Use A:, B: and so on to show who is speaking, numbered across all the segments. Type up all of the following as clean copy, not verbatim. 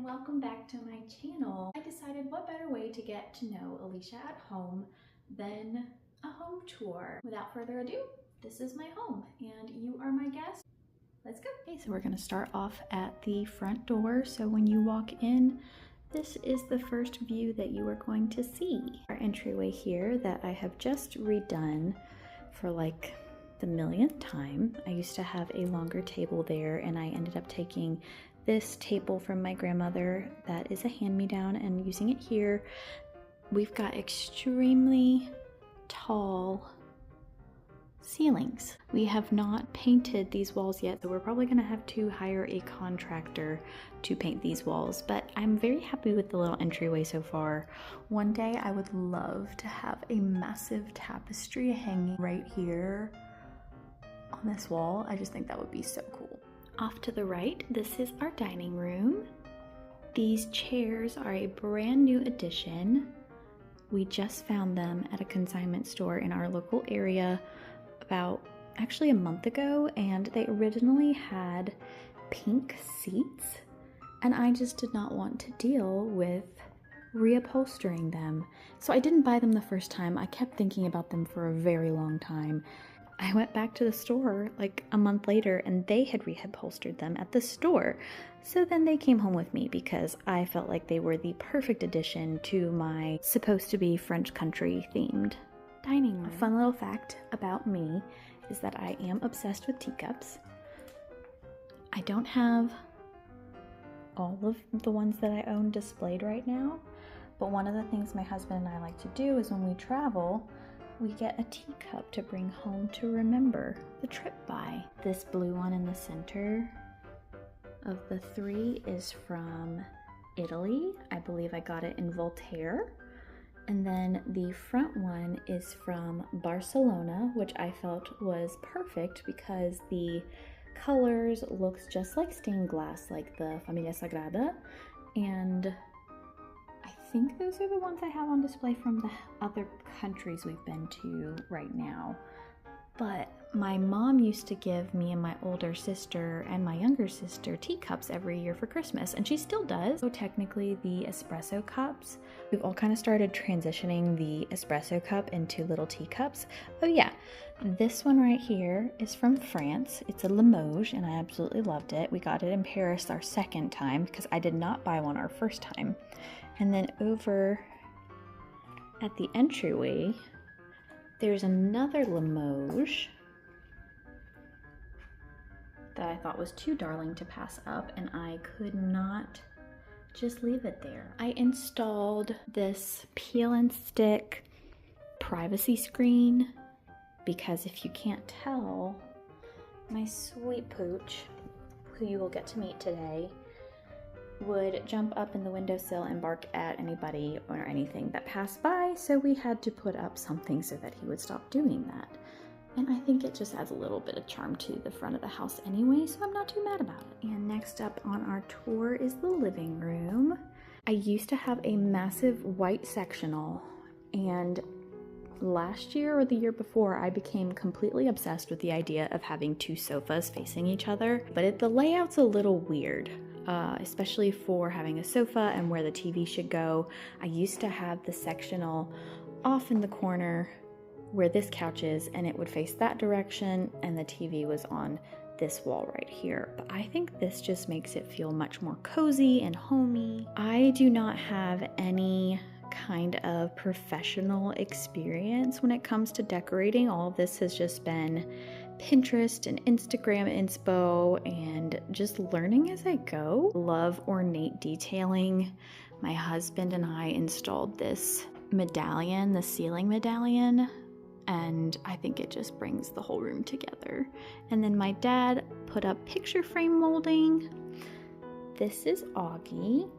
A: welcome back to my channel. I decided what better way to get to know Alicia at home than a home tour. Without further ado, this is my home and you are my guest. Let's go. Okay, so we're gonna start off at the front door. So when you walk in, this is the first view that you are going to see. Our entryway here that I have just redone for like the millionth time. I used to have a longer table there and I ended up taking this table from my grandmother that is a hand-me-down and using it here. We've got extremely tall ceilings. We have not painted these walls yet, so we're probably gonna have to hire a contractor to paint these walls, but I'm very happy with the little entryway so far. One day I would love to have a massive tapestry hanging right here on this wall. I just think that would be so cool. Off to the right, this is our dining room. These chairs are a brand new addition. We just found them at a consignment store in our local area about actually a month ago, and they originally had pink seats, and I just did not want to deal with reupholstering them. So I didn't buy them the first time. I kept thinking about them for a very long time. I went back to the store like a month later and they had reupholstered them at the store. So then they came home with me because I felt like they were the perfect addition to my supposed to be French country themed dining room. A fun little fact about me is that I am obsessed with teacups. I don't have all of the ones that I own displayed right now, but one of the things my husband and I like to do is when we travel, we get a teacup to bring home to remember the trip by. This blue one in the center of the three is from Italy. I believe I got it in Voltaire. And then the front one is from Barcelona, which I felt was perfect because the colors looks just like stained glass, like the Familia Sagrada. And I think those are the ones I have on display from the other countries we've been to right now. But my mom used to give me and my older sister and my younger sister teacups every year for Christmas, and she still does. So technically the espresso cups, we've all kind of started transitioning the espresso cup into little teacups. Oh yeah, this one right here is from France. It's a Limoges and I absolutely loved it. We got it in Paris our second time because I did not buy one our first time. And then over at the entryway, there's another Limoges that I thought was too darling to pass up, and I could not just leave it there. I installed this peel and stick privacy screen because if you can't tell, my sweet pooch, who you will get to meet today, would jump up in the windowsill and bark at anybody or anything that passed by, so we had to put up something so that he would stop doing that. And I think it just adds a little bit of charm to the front of the house anyway, so I'm not too mad about it. And next up on our tour is the living room. I used to have a massive white sectional, and last year or the year before, I became completely obsessed with the idea of having two sofas facing each other, but the layout's a little weird. Especially for having a sofa and where the TV should go. I used to have the sectional off in the corner where this couch is, and it would face that direction, and the TV was on this wall right here. But I think this just makes it feel much more cozy and homey. I do not have any kind of professional experience when it comes to decorating. All of this has just been Pinterest and Instagram inspo and just learning as I go. Love ornate detailing. My husband and I installed this medallion, the ceiling medallion, and I think it just brings the whole room together. And then my dad put up picture frame molding. This is Augie.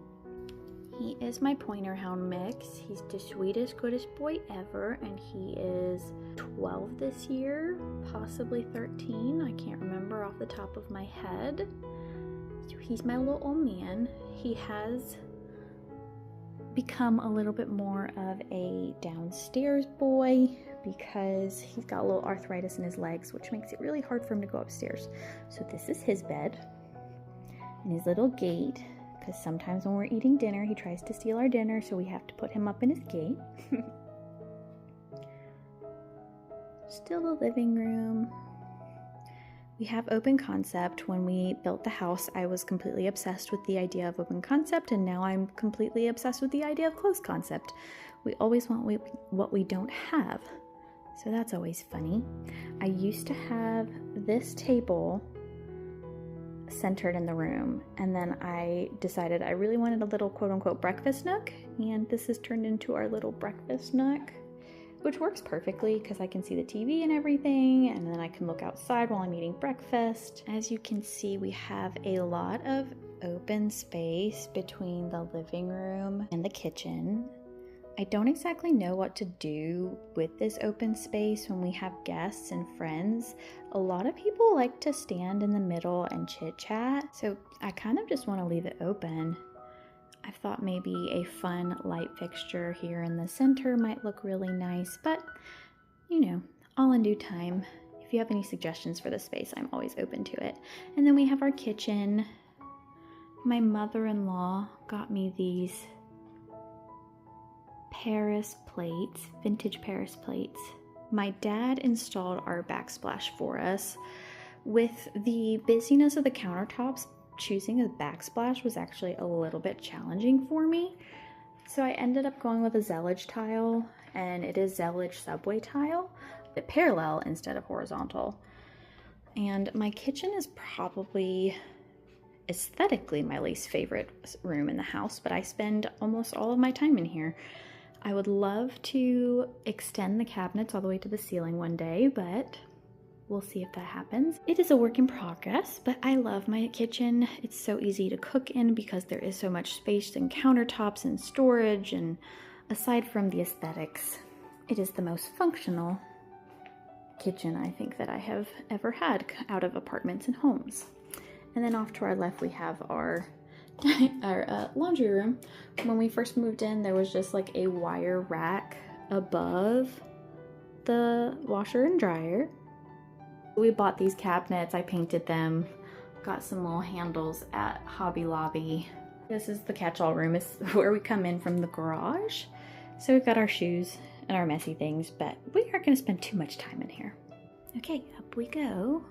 A: He is my pointer hound mix. He's the sweetest, goodest boy ever, and he is 12 this year, possibly 13. I can't remember off the top of my head. So he's my little old man. He has become a little bit more of a downstairs boy because he's got a little arthritis in his legs, which makes it really hard for him to go upstairs. So this is his bed and his little gate because sometimes when we're eating dinner, he tries to steal our dinner, so we have to put him up in his gate. Still the living room. We have open concept. When we built the house, I was completely obsessed with the idea of open concept, and now I'm completely obsessed with the idea of closed concept. We always want what we don't have, so that's always funny. I used to have this table centered in the room, and then I decided I really wanted a little quote-unquote breakfast nook, and this has turned into our little breakfast nook, which works perfectly because I can see the TV and everything, and then I can look outside while I'm eating breakfast. As you can see, we have a lot of open space between the living room and the kitchen. I don't exactly know what to do with this open space when we have guests and friends. A lot of people like to stand in the middle and chit chat, so I kind of just want to leave it open. I thought maybe a fun light fixture here in the center might look really nice, but you know, all in due time. If you have any suggestions for the space, I'm always open to it. And then we have our kitchen. My mother-in-law got me these Paris plates, vintage Paris plates. My dad installed our backsplash for us. With the busyness of the countertops, choosing a backsplash was actually a little bit challenging for me. So I ended up going with a Zellage tile, and it is Zellage subway tile, but parallel instead of horizontal. And my kitchen is probably aesthetically my least favorite room in the house, but I spend almost all of my time in here. I would love to extend the cabinets all the way to the ceiling one day, but we'll see if that happens. It is a work in progress, but I love my kitchen. It's so easy to cook in because there is so much space and countertops and storage, and aside from the aesthetics, it is the most functional kitchen I think that I have ever had out of apartments and homes. And then off to our left we have our laundry room. When we first moved in, there was just like a wire rack above the washer and dryer. We bought these cabinets, I painted them, got some little handles at Hobby Lobby. This is the catch-all room. It's where we come in from the garage. So we've got our shoes and our messy things, but we aren't going to spend too much time in here. Okay, up we go.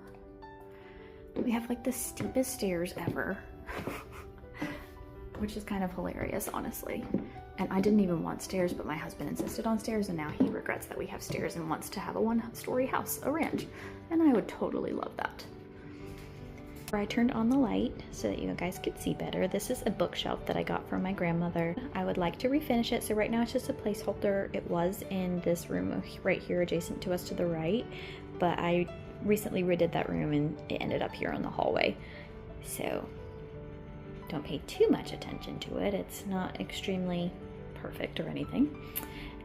A: We have like the steepest stairs ever, which is kind of hilarious, honestly. And I didn't even want stairs, but my husband insisted on stairs, and now he regrets that we have stairs and wants to have a one-story house, a ranch. And I would totally love that. I turned on the light so that you guys could see better. This is a bookshelf that I got from my grandmother. I would like to refinish it, so right now it's just a placeholder. It was in this room right here adjacent to us to the right, but I recently redid that room and it ended up here on the hallway. So don't pay too much attention to it. It's not extremely perfect or anything.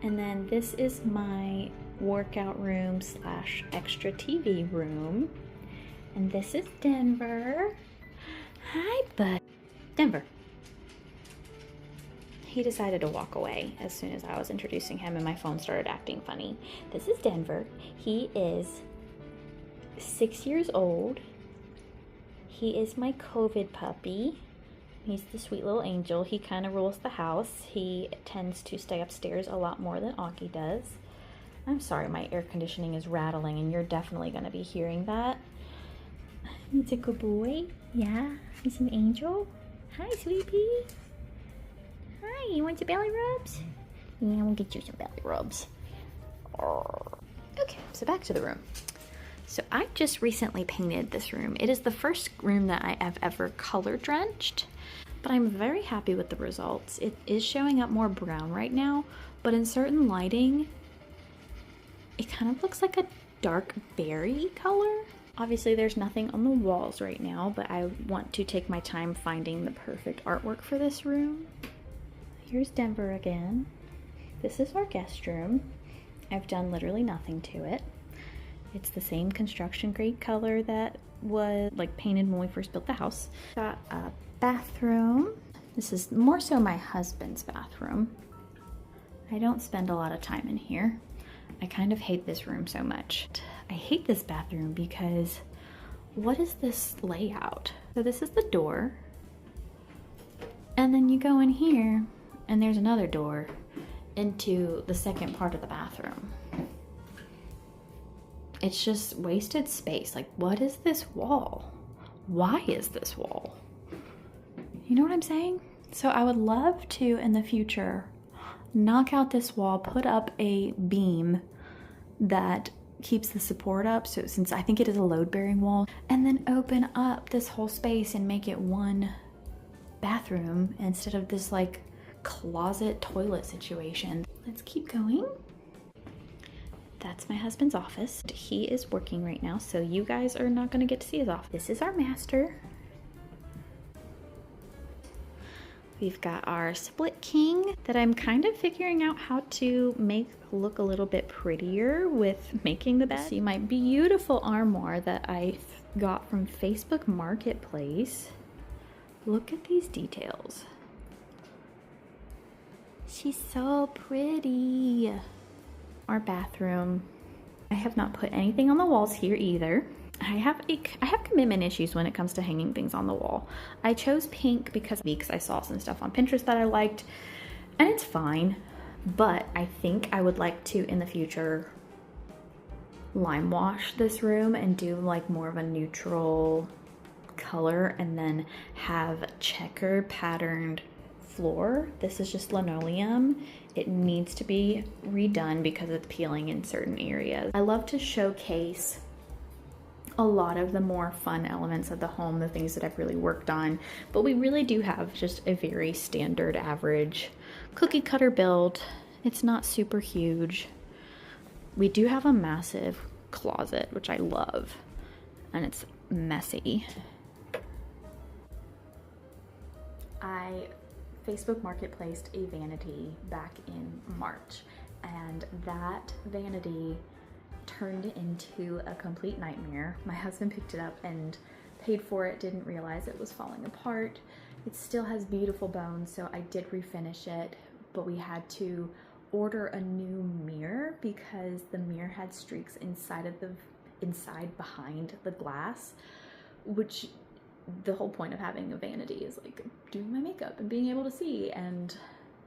A: And then this is my workout room slash extra TV room. And this is Denver. Hi, bud. Denver. He decided to walk away as soon as I was introducing him and my phone started acting funny. This is Denver. He is 6 years old. He is my COVID puppy. He's the sweet little angel. He kind of rules the house. He tends to stay upstairs a lot more than Augie does. I'm sorry, my air conditioning is rattling and you're definitely going to be hearing that. He's a good boy. Yeah, he's an angel. Hi, sweetie. Hi, you want some belly rubs? Yeah, we'll get you some belly rubs. Okay, so back to the room. So I just recently painted this room. It is the first room that I have ever color drenched, but I'm very happy with the results. It is showing up more brown right now, but in certain lighting, it kind of looks like a dark berry color. Obviously there's nothing on the walls right now, but I want to take my time finding the perfect artwork for this room. Here's Denver again. This is our guest room. I've done literally nothing to it. It's the same construction grade color that was like painted when we first built the house. Got a bathroom. This is more so my husband's bathroom. I don't spend a lot of time in here. I kind of hate this room so much. I hate this bathroom because what is this layout? So this is the door. And then you go in here and there's another door into the second part of the bathroom. It's just wasted space. Like, what is this wall? Why is this wall? You know what I'm saying? So I would love to, in the future, knock out this wall, put up a beam that keeps the support up, so since I think it is a load-bearing wall, and then open up this whole space and make it one bathroom instead of this like closet toilet situation. Let's keep going. That's my husband's office. He is working right now, so you guys are not gonna get to see his office. This is our master. We've got our split king that I'm kind of figuring out how to make look a little bit prettier with making the bed. See my beautiful armoire that I got from Facebook Marketplace. Look at these details. She's so pretty. Our bathroom. I have not put anything on the walls here either. I have commitment issues when it comes to hanging things on the wall. I chose pink because I saw some stuff on Pinterest that I liked, and it's fine, but I think I would like to in the future lime wash this room and do like more of a neutral color and then have checker patterned floor. This is just linoleum. It needs to be redone because it's peeling in certain areas. I love to showcase a lot of the more fun elements of the home, the things that I've really worked on, but we really do have just a very standard average cookie cutter build. It's not super huge. We do have a massive closet, which I love, and it's messy. I Facebook Marketplace a vanity back in March, and that vanity turned into a complete nightmare. My husband picked it up and paid for it, didn't realize it was falling apart. It still has beautiful bones, so I did refinish it, but we had to order a new mirror because the mirror had streaks inside behind the glass, which the whole point of having a vanity is like doing my makeup and being able to see. And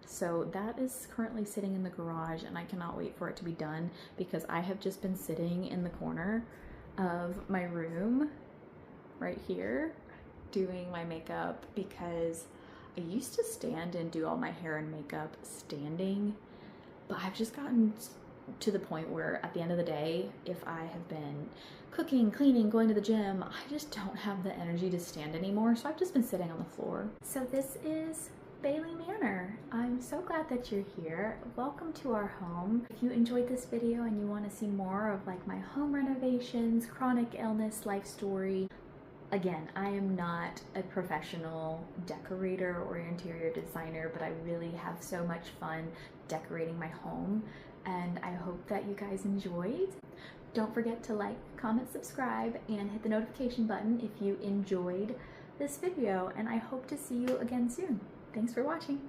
A: so that is currently sitting in the garage, and I cannot wait for it to be done because I have just been sitting in the corner of my room right here doing my makeup because I used to stand and do all my hair and makeup standing, but I've just gotten to the point where at the end of the day, if I have been cooking, cleaning, going to the gym, I just don't have the energy to stand anymore, so I've just been sitting on the floor. So this is Bailey Manor. I'm so glad that you're here. Welcome to our home. If you enjoyed this video and you want to see more of like my home renovations, chronic illness, life story, again, I am not a professional decorator or interior designer, but I really have so much fun decorating my home, and I hope that you guys enjoyed. Don't forget to like, comment, subscribe, and hit the notification button if you enjoyed this video, and I hope to see you again soon. Thanks for watching.